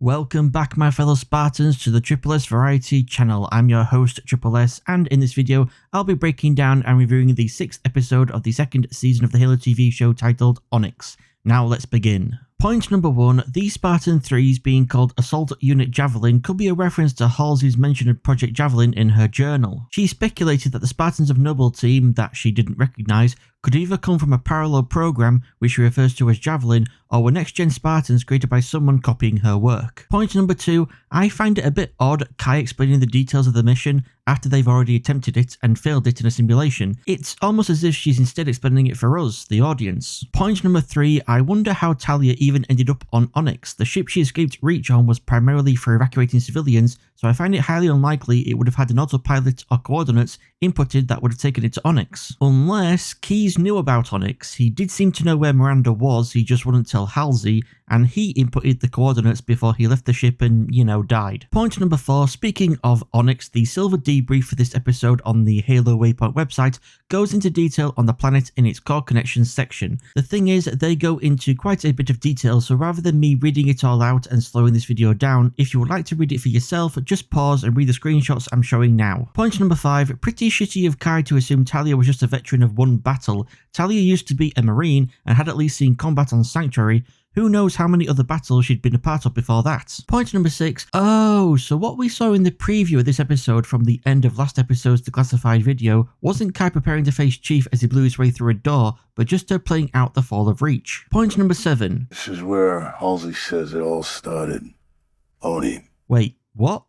Welcome back, my fellow Spartans, to the Triple S Variety channel. I'm your host, Triple S, and in this video, I'll be breaking down and reviewing the 6th episode of the 2nd season of the Halo TV show titled Onyx. Now let's begin. Point number 1, the Spartan 3s being called Assault Unit Javelin could be a reference to Halsey's mention of Project Javelin in her journal. She speculated that the Spartans of Noble Team, that she didn't recognise, could either come from a parallel program, which she refers to as Javelin, or were next-gen Spartans created by someone copying her work. Point number 2, I find it a bit odd Kai explaining the details of the mission after they've already attempted it and failed it in a simulation. It's almost as if she's instead explaining it for us, the audience. Point number 3, I wonder how Talia even ended up on Onyx. The ship she escaped Reach on was primarily for evacuating civilians, so I find it highly unlikely it would have had an autopilot or coordinates inputted that would have taken it to Onyx. Unless Keyes knew about Onyx. He did seem to know where Miranda was, he just wouldn't tell Halsey, and he inputted the coordinates before he left the ship and, died. Point number 4, speaking of Onyx, the silver debrief for this episode on the Halo Waypoint website goes into detail on the planet in its core connections section. The thing is, they go into quite a bit of detail, so rather than me reading it all out and slowing this video down, if you would like to read it for yourself, just pause and read the screenshots I'm showing now. Point number 5, pretty shitty of Kai to assume Talia was just a veteran of one battle. Talia used to be a Marine and had at least seen combat on Sanctuary. Who knows how many other battles she'd been a part of before that. Point number 6. Oh, so what we saw in the preview of this episode from the end of last episode's declassified video wasn't Kai preparing to face Chief as he blew his way through a door, but just her playing out the fall of Reach. Point number 7. This is where Halsey says it all started. Oni. Wait, what?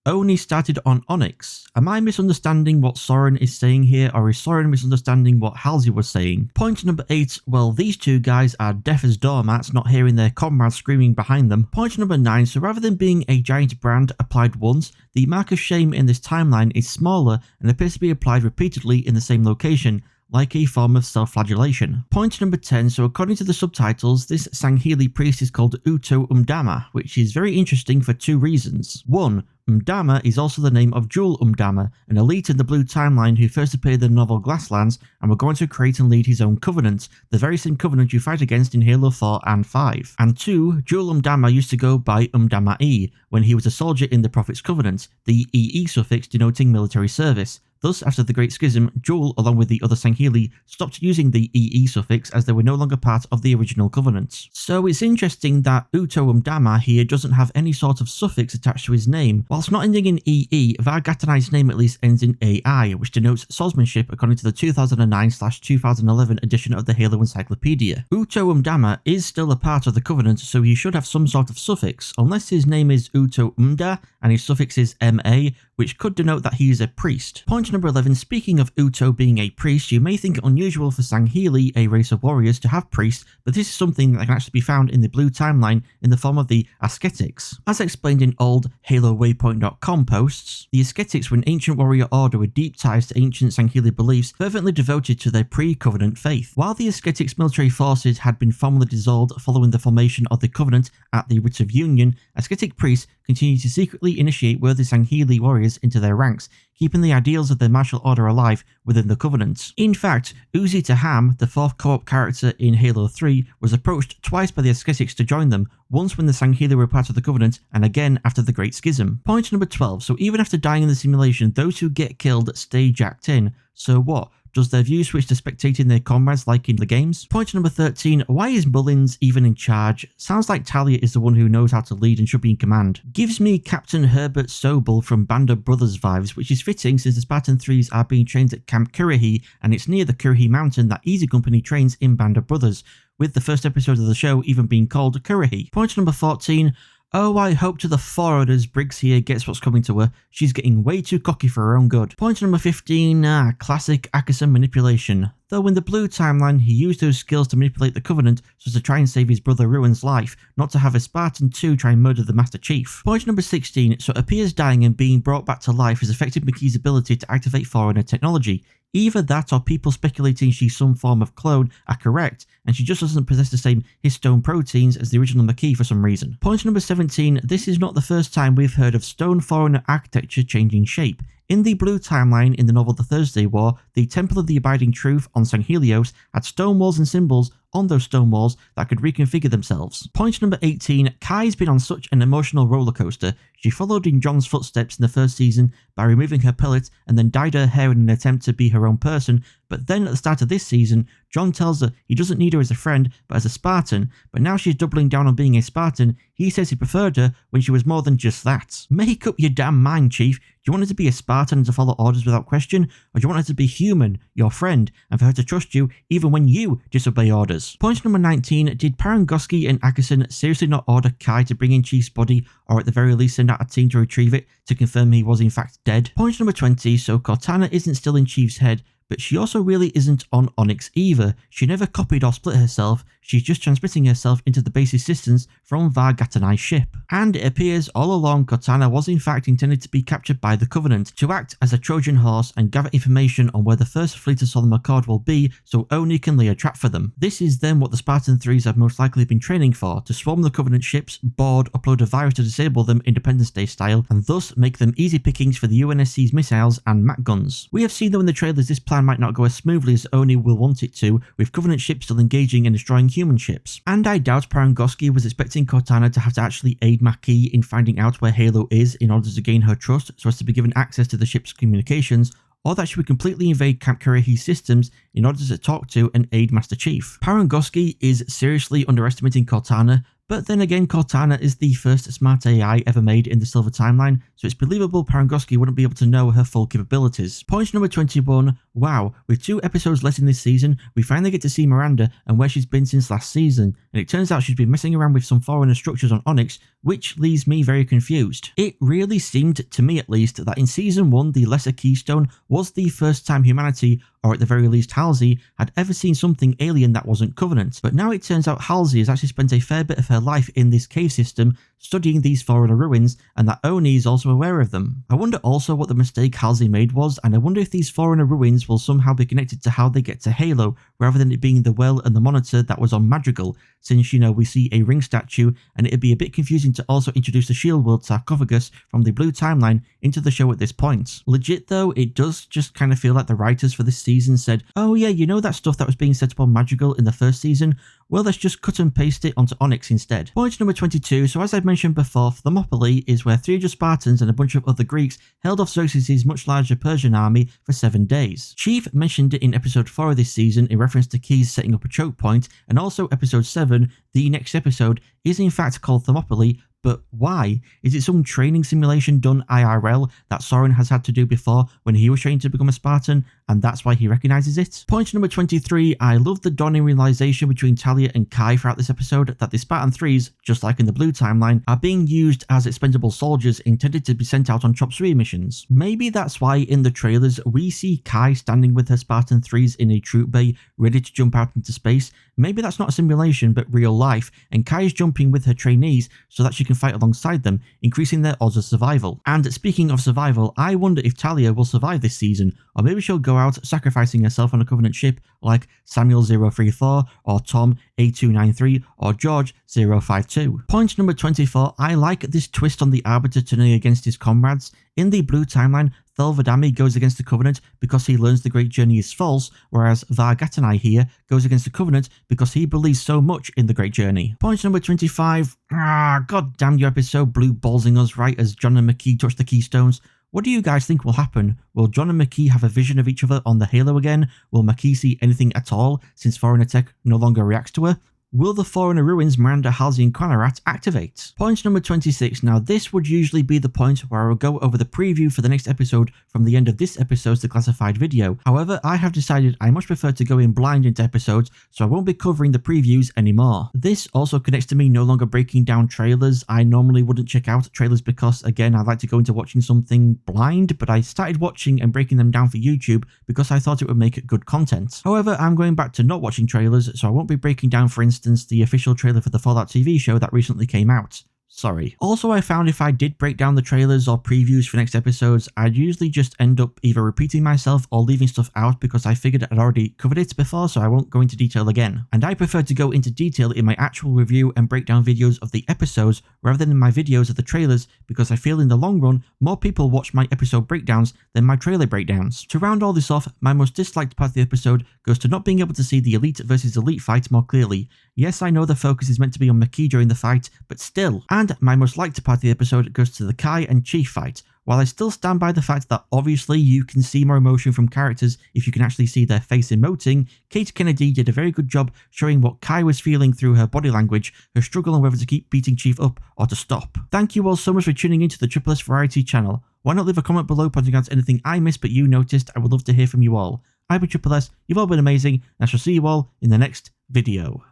Oni started on Onyx. Am I misunderstanding what Soren is saying here, or is Soren misunderstanding what Halsey was saying? Point number 8, well, these two guys are deaf as doormats, not hearing their comrades screaming behind them. Point number 9, so rather than being a giant brand applied once, the mark of shame in this timeline is smaller and appears to be applied repeatedly in the same location, like a form of self-flagellation. Point number 10, so according to the subtitles, this Sangheili priest is called Uto Umdama, which is very interesting for 2 reasons. 1, Umdama is also the name of Jul Umdama, an elite in the Blue Timeline who first appeared in the novel Glasslands and were going to create and lead his own covenant, the very same covenant you fight against in Halo 4 and 5. And 2, Jul Umdama used to go by Umdama-E when he was a soldier in the Prophet's Covenant, the EE suffix denoting military service. Thus, after the Great Schism, Jul, along with the other Sangheili, stopped using the EE suffix as they were no longer part of the original Covenant. So it's interesting that Uto Umdama here doesn't have any sort of suffix attached to his name. Whilst not ending in EE, Vargatanai's name at least ends in AI, which denotes swordsmanship according to the 2009/2011 edition of the Halo Encyclopedia. Uto Umdama is still a part of the Covenant, so he should have some sort of suffix, unless his name is Uto Umda and his suffix is MA, which could denote that he is a priest. Point number 11, speaking of Uto being a priest, you may think it unusual for Sangheili, a race of warriors, to have priests, but this is something that can actually be found in the Blue Timeline in the form of the Ascetics. As explained in old HaloWaypoint.com posts, the Ascetics were an ancient warrior order with deep ties to ancient Sangheili beliefs, fervently devoted to their pre-Covenant faith. While the Ascetics' military forces had been formally dissolved following the formation of the Covenant at the Writ of Union, Ascetic priests continued to secretly initiate worthy Sangheili warriors into their ranks, keeping the ideals of their martial order alive within the Covenant. In fact, Uzi Taham, the 4th co-op character in Halo 3, was approached twice by the Ascetics to join them, once when the Sangheili were part of the Covenant, and again after the Great Schism. Point number 12, so even after dying in the simulation, those who get killed stay jacked in. So what? Does their view switch to spectating their comrades like in the games? Point number 13, why is Mullins even in charge? Sounds like Talia is the one who knows how to lead and should be in command. Gives me Captain Herbert Sobel from Band of Brothers vibes, which is fitting since the Spartan 3s are being trained at Camp Kurahi, and it's near the Kurahi mountain that Easy Company trains in Band of Brothers, with the first episode of the show even being called Kurahi. Point number 14, oh, I hope to the foreigners Briggs here gets what's coming to her. She's getting way too cocky for her own good. Point number 15, classic Ackerson manipulation. Though in the Blue Timeline, he used those skills to manipulate the Covenant so as to try and save his brother Ruin's life, not to have a Spartan 2 try and murder the Master Chief. Point number 16, so it appears dying and being brought back to life has affected McKee's ability to activate Forerunner technology. Either that or people speculating she's some form of clone are correct, and she just doesn't possess the same histone proteins as the original McKee for some reason. Point number 17, this is not the first time we've heard of stone Forerunner architecture changing shape. In the Blue Timeline in the novel The Thursday War, the Temple of the Abiding Truth on Sanghelios had stone walls and symbols on those stone walls that could reconfigure themselves. Point number 18, Kai's been on such an emotional roller coaster. She followed in John's footsteps in the first season by removing her pellet and then dyed her hair in an attempt to be her own person, but then at the start of this season, John tells her he doesn't need her as a friend but as a Spartan, but now she's doubling down on being a Spartan. He says he preferred her when she was more than just that. Make up your damn mind, Chief. Do you want her to be a Spartan and to follow orders without question, or do you want her to be human, your friend, and for her to trust you even when you disobey orders? Point number 19, did Parangosky and Ackerson seriously not order Kai to bring in Chief's body, or at the very least send out a team to retrieve it to confirm he was in fact dead? Point number 20, so Cortana isn't still in Chief's head, but she also really isn't on Onyx either. She never copied or split herself, she's just transmitting herself into the base systems from Vargatanai's ship. And it appears all along Cortana was in fact intended to be captured by the Covenant, to act as a Trojan horse and gather information on where the first fleet of Solemn Accord will be so Oni can lay a trap for them. This is then what the Spartan 3s have most likely been training for, to swarm the Covenant ships, board, upload a virus to disable them Independence Day style, and thus make them easy pickings for the UNSC's missiles and MAC guns. We have seen though in the trailers this plan might not go as smoothly as Oni will want it to, with Covenant ships still engaging and destroying human ships. And I doubt Parangosky was expecting Cortana to have to actually aid Maquis in finding out where Halo is in order to gain her trust so as to be given access to the ship's communications, or that she would completely invade Camp Karahi's systems in order to talk to and aid Master Chief. Parangosky is seriously underestimating Cortana, but then again Cortana is the first smart AI ever made in the Silver Timeline, so it's believable Parangosky wouldn't be able to know her full capabilities. Point number 21, wow, with 2 episodes left in this season, we finally get to see Miranda and where she's been since last season, and it turns out she's been messing around with some foreigner structures on Onyx, which leaves me very confused. It really seemed, to me at least, that in Season 1 the Lesser Keystone was the first time humanity, or at the very least Halsey, had ever seen something alien that wasn't Covenant, but now it turns out Halsey has actually spent a fair bit of her life in this cave system studying these foreigner ruins, and that Oni is also aware of them. I wonder also what the mistake Halsey made was, and I wonder if these foreigner ruins will somehow be connected to how they get to Halo, rather than it being the well and the monitor that was on Madrigal, since, you know, we see a ring statue, and it'd be a bit confusing to also introduce the Shield World sarcophagus from the Blue Timeline into the show at this point. Legit though, it does just kind of feel like the writers for this season said, oh yeah, you know that stuff that was being set up on Madrigal in the first season? Well, let's just cut and paste it onto Onyx instead. Point number 22, so as I've mentioned before, Thermopylae is where 300 Spartans and a bunch of other Greeks held off Xerxes' much larger Persian army for 7 days. Chief mentioned it in episode 4 of this season in reference to Keyes setting up a choke point, and also episode 7, the next episode, is in fact called Thermopylae. But why? Is it some training simulation done IRL that Soren has had to do before when he was trained to become a Spartan, and that's why he recognises it? Point number 23, I love the dawning realisation between Talia and Kai throughout this episode that the Spartan 3s, just like in the Blue Timeline, are being used as expendable soldiers intended to be sent out on chop suey missions. Maybe that's why in the trailers we see Kai standing with her Spartan 3s in a troop bay ready to jump out into space. Maybe that's not a simulation but real life, and Kai is jumping with her trainees so that she can fight alongside them, increasing their odds of survival. And speaking of survival, I wonder if Talia will survive this season, or maybe she'll go out sacrificing herself on a Covenant ship like Samuel 034, or Tom A293, or George 052. Point number 24, I like this twist on the Arbiter turning against his comrades. In the Blue Timeline, Thelvadami goes against the Covenant because he learns the Great Journey is false, whereas Vargatanai here goes against the Covenant because he believes so much in the Great Journey. Point number 25, god damn you episode blue ballsing us right as John and McKee touch the Keystones. What do you guys think will happen? Will John and McKee have a vision of each other on the Halo again? Will McKee see anything at all since Foreigner Tech no longer reacts to her? Will the Foreigner Ruins, Miranda, Halsey and Quanarat activate? Point number 26. Now this would usually be the point where I will go over the preview for the next episode from the end of this episode's Declassified video. However, I have decided I much prefer to go in blind into episodes, so I won't be covering the previews anymore. This also connects to me no longer breaking down trailers. I normally wouldn't check out trailers because, again, I like to go into watching something blind, but I started watching and breaking them down for YouTube because I thought it would make good content. However, I'm going back to not watching trailers, so I won't be breaking down, for instance, the official trailer for the Fallout TV show that recently came out. Sorry. Also, I found if I did break down the trailers or previews for next episodes, I'd usually just end up either repeating myself or leaving stuff out because I figured I'd already covered it before, so I won't go into detail again. And I prefer to go into detail in my actual review and breakdown videos of the episodes rather than in my videos of the trailers, because I feel in the long run, more people watch my episode breakdowns than my trailer breakdowns. To round all this off, my most disliked part of the episode goes to not being able to see the Elite versus Elite fight more clearly. Yes, I know the focus is meant to be on Maki during the fight, but still. And my most liked part of the episode goes to the Kai and Chief fight. While I still stand by the fact that obviously you can see more emotion from characters if you can actually see their face emoting, Kate Kennedy did a very good job showing what Kai was feeling through her body language, her struggle on whether to keep beating Chief up or to stop. Thank you all so much for tuning into the Triple S Variety channel. Why not leave a comment below pointing out anything I missed but you noticed? I would love to hear from you all. I've been Triple S, you've all been amazing, and I shall see you all in the next video.